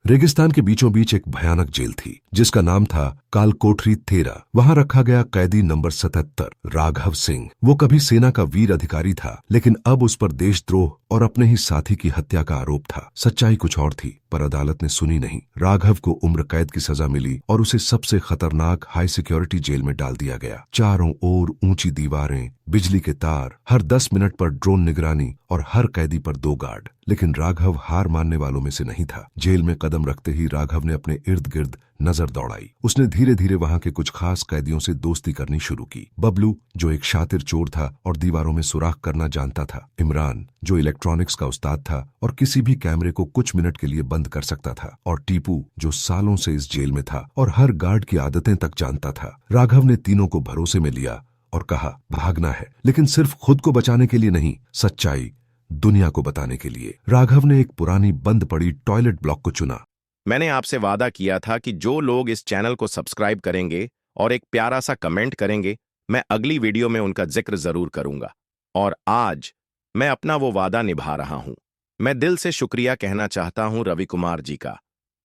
रेगिस्तान के बीचों बीच एक भयानक जेल थी जिसका नाम था कालकोठरी 13। वहां रखा गया कैदी नंबर 77 राघव सिंह। वो कभी सेना का वीर अधिकारी था, लेकिन अब उस पर देशद्रोह और अपने ही साथी की हत्या का आरोप था। सच्चाई कुछ और थी, पर अदालत ने सुनी नहीं। राघव को उम्र कैद की सजा मिली और उसे सबसे खतरनाक हाई सिक्योरिटी जेल में डाल दिया गया। चारों ओर ऊंची दीवारें, बिजली के तार, हर 10 मिनट पर ड्रोन निगरानी और हर कैदी पर 2 गार्ड। लेकिन राघव हार मानने वालों में से नहीं था। जेल में कदम रखते ही राघव ने अपने इर्द गिर्द नजर दौड़ाई। उसने धीरे धीरे वहां के कुछ खास कैदियों से दोस्ती करनी शुरू की। बबलू, जो एक शातिर चोर था और दीवारों में सुराख करना जानता था। इमरान, जो इलेक्ट्रॉनिक्स का उस्ताद था और किसी भी कैमरे को कुछ मिनट के लिए बंद कर सकता था। और टीपू, जो सालों से इस जेल में था और हर गार्ड की आदतें तक जानता था। राघव ने तीनों को भरोसे में लिया और कहा, भागना है, लेकिन सिर्फ खुद को बचाने के लिए नहीं, सच्चाई दुनिया को बताने के लिए। राघव ने एक पुरानी बंद पड़ी टॉयलेट ब्लॉक को चुना। मैंने आपसे वादा किया था कि जो लोग इस चैनल को सब्सक्राइब करेंगे और एक प्यारा सा कमेंट करेंगे, मैं अगली वीडियो में उनका जिक्र जरूर करूंगा। और आज मैं अपना वो वादा निभा रहा हूं। मैं दिल से शुक्रिया कहना चाहता हूं रवि कुमार जी का,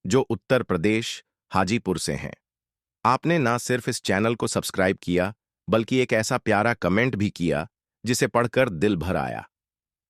जो उत्तर प्रदेश हाजीपुर से हैं। आपने ना सिर्फ इस चैनल को सब्सक्राइब किया, बल्कि एक ऐसा प्यारा कमेंट भी किया जिसे पढ़कर दिल भर आया।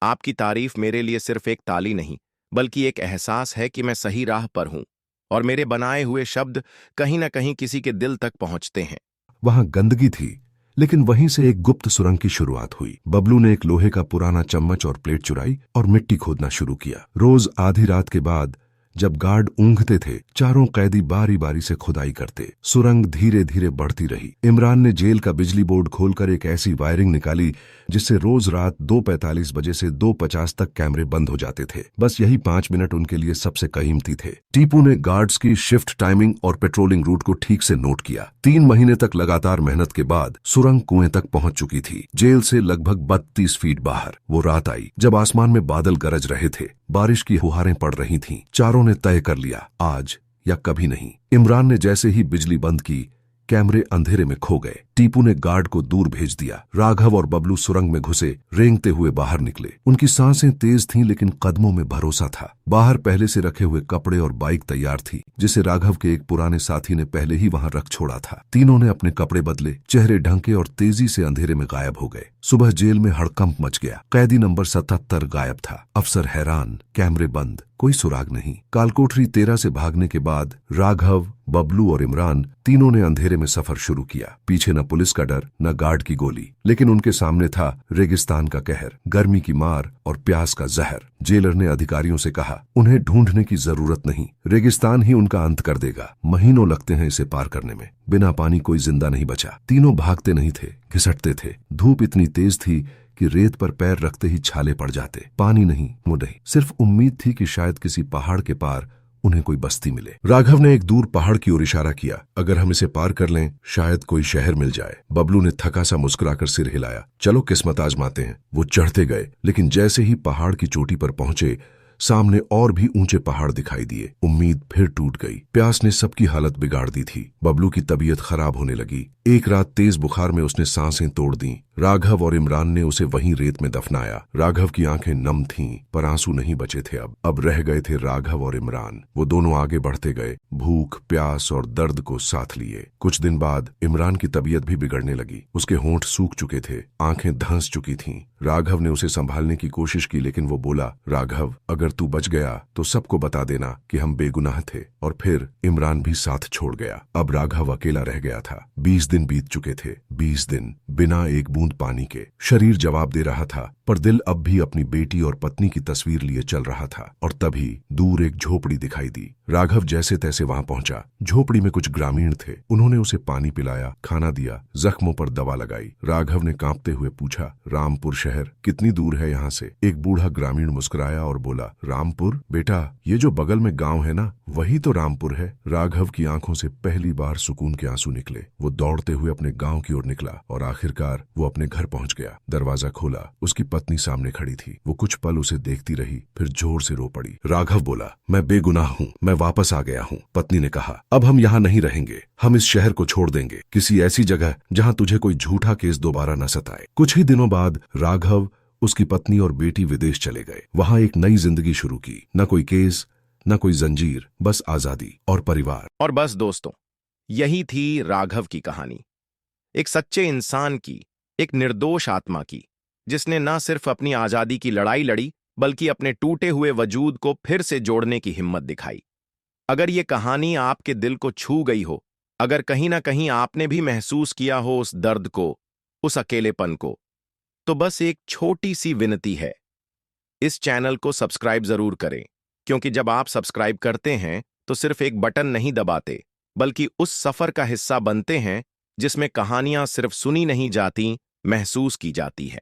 आपकी तारीफ मेरे लिए सिर्फ एक ताली नहीं, बल्कि एक एहसास है कि मैं सही राह पर हूं और मेरे बनाए हुए शब्द कहीं ना कहीं किसी के दिल तक पहुंचते हैं। वहां गंदगी थी, लेकिन वहीं से एक गुप्त सुरंग की शुरुआत हुई। बबलू ने एक लोहे का पुराना चम्मच और प्लेट चुराई और मिट्टी खोदना शुरू किया। रोज आधी रात के बाद जब गार्ड ऊंघते थे, चारों कैदी बारी बारी से खुदाई करते। सुरंग धीरे धीरे बढ़ती रही। इमरान ने जेल का बिजली बोर्ड खोलकर एक ऐसी वायरिंग निकाली जिससे रोज रात 2:45 बजे से 2:50 तक कैमरे बंद हो जाते थे। बस यही 5 मिनट उनके लिए सबसे कीमती थे। टीपू ने गार्ड्स की शिफ्ट टाइमिंग और पेट्रोलिंग रूट को ठीक से नोट किया। 3 महीने तक लगातार मेहनत के बाद सुरंग कुएं तक पहुंच चुकी थी, जेल से लगभग 32 फीट बाहर। वो रात आई जब आसमान में बादल गरज रहे थे, बारिश की फुहारें पड़ रही थीं। चारों ने तय कर लिया, आज या कभी नहीं। इमरान ने जैसे ही बिजली बंद की, कैमरे अंधेरे में खो गए। टीपू ने गार्ड को दूर भेज दिया। राघव और बबलू सुरंग में घुसे, रेंगते हुए बाहर निकले। उनकी सांसें तेज थीं, लेकिन कदमों में भरोसा था। बाहर पहले से रखे हुए कपड़े और बाइक तैयार थी, जिसे राघव के एक पुराने साथी ने पहले ही वहां रख छोड़ा था। तीनों ने अपने कपड़े बदले, चेहरे ढंके और तेजी से अंधेरे में गायब हो गए। सुबह जेल में हड़कंप मच गया। कैदी नंबर 77 गायब था। अफसर हैरान, कैमरे बंद, कोई सुराग नहीं। कालकोठरी 13 से भागने के बाद राघव, बबलू और इमरान तीनों ने अंधेरे में सफर शुरू किया। पीछे न पुलिस का डर, न गार्ड की गोली, लेकिन उनके सामने था रेगिस्तान का कहर, गर्मी की मार और प्यास का जहर। जेलर ने अधिकारियों से कहा, उन्हें ढूंढने की जरूरत नहीं, रेगिस्तान ही उनका अंत कर देगा। महीनों लगते हैं इसे पार करने में। बिना पानी कोई जिंदा नहीं बचा। तीनों भागते नहीं थे, घिसटते थे। धूप इतनी तेज थी कि रेत पर पैर रखते ही छाले पड़ जाते। पानी नहीं, मुंह नहीं, सिर्फ उम्मीद थी कि शायद किसी पहाड़ के पार उन्हें कोई बस्ती मिले। राघव ने एक दूर पहाड़ की ओर इशारा किया, अगर हम इसे पार कर लें, शायद कोई शहर मिल जाए। बबलू ने थका सा मुस्कुराकर सिर हिलाया, चलो किस्मत आजमाते हैं। वो चढ़ते गए, लेकिन जैसे ही पहाड़ की चोटी पर पहुंचे, सामने और भी ऊंचे पहाड़ दिखाई दिए। उम्मीद फिर टूट गई। प्यास ने सबकी हालत बिगाड़ दी थी। बबलू की तबीयत खराब होने लगी। एक रात तेज बुखार में उसने सांसें तोड़ दी। राघव और इमरान ने उसे वहीं रेत में दफनाया। राघव की आंखें नम थीं, पर आंसू नहीं बचे थे। अब रह गए थे राघव और इमरान। वो दोनों आगे बढ़ते गए, भूख, प्यास और दर्द को साथ लिए। कुछ दिन बाद इमरान की तबीयत भी बिगड़ने लगी। उसके होंठ सूख चुके थे, आंखें धंस चुकी थीं। राघव ने उसे संभालने की कोशिश की, लेकिन वो बोला, राघव, अगर तू बच गया तो सबको बता देना कि हम बेगुनाह थे। और फिर इमरान भी साथ छोड़ गया। अब राघव अकेला रह गया था। 20 दिन बीत चुके थे। 20 दिन बिना एक बूंद पानी के। शरीर जवाब दे रहा था, पर दिल अब भी अपनी बेटी और पत्नी की तस्वीर लिए चल रहा था। और तभी दूर एक झोपड़ी दिखाई दी। राघव जैसे तैसे वहां पहुंचा। झोपड़ी में कुछ ग्रामीण थे। उन्होंने उसे पानी पिलाया, खाना दिया, जख्मों पर दवा लगाई। राघव ने कांपते हुए पूछा, रामपुर शहर कितनी दूर है यहाँ से? एक बूढ़ा ग्रामीण मुस्कुराया और बोला, रामपुर? बेटा, ये जो बगल में गांव है ना, वही तो रामपुर है। राघव की आंखों से पहली बार सुकून के आंसू निकले। वो दौड़ते हुए अपने गांव की ओर निकला और आखिरकार वो अपने घर पहुंच गया। दरवाजा खोला, उसकी पत्नी सामने खड़ी थी। वो कुछ पल उसे देखती रही, फिर जोर से रो पड़ी। राघव बोला, मैं बेगुनाह हूँ, मैं वापस आ गया हूँ। पत्नी ने कहा, अब हम यहाँ नहीं रहेंगे, हम इस शहर को छोड़ देंगे, किसी ऐसी जगह जहाँ तुझे कोई झूठा केस दोबारा न सताए। कुछ ही दिनों बाद राघव, उसकी पत्नी और बेटी विदेश चले गए। वहां एक नई जिंदगी शुरू की। न कोई केस, न कोई जंजीर, बस आजादी और परिवार। और बस दोस्तों, यही थी राघव की कहानी। एक सच्चे इंसान की, एक निर्दोष आत्मा की, जिसने न सिर्फ अपनी आजादी की लड़ाई लड़ी बल्कि अपने टूटे हुए वजूद को फिर से जोड़ने की हिम्मत दिखाई। अगर ये कहानी आपके दिल को छू गई हो, अगर कहीं ना कहीं आपने भी महसूस किया हो उस दर्द को, उस अकेलेपन को, तो बस एक छोटी सी विनती है, इस चैनल को सब्सक्राइब जरूर करें। क्योंकि जब आप सब्सक्राइब करते हैं तो सिर्फ एक बटन नहीं दबाते, बल्कि उस सफर का हिस्सा बनते हैं जिसमें कहानियां सिर्फ सुनी नहीं जाती, महसूस की जाती है।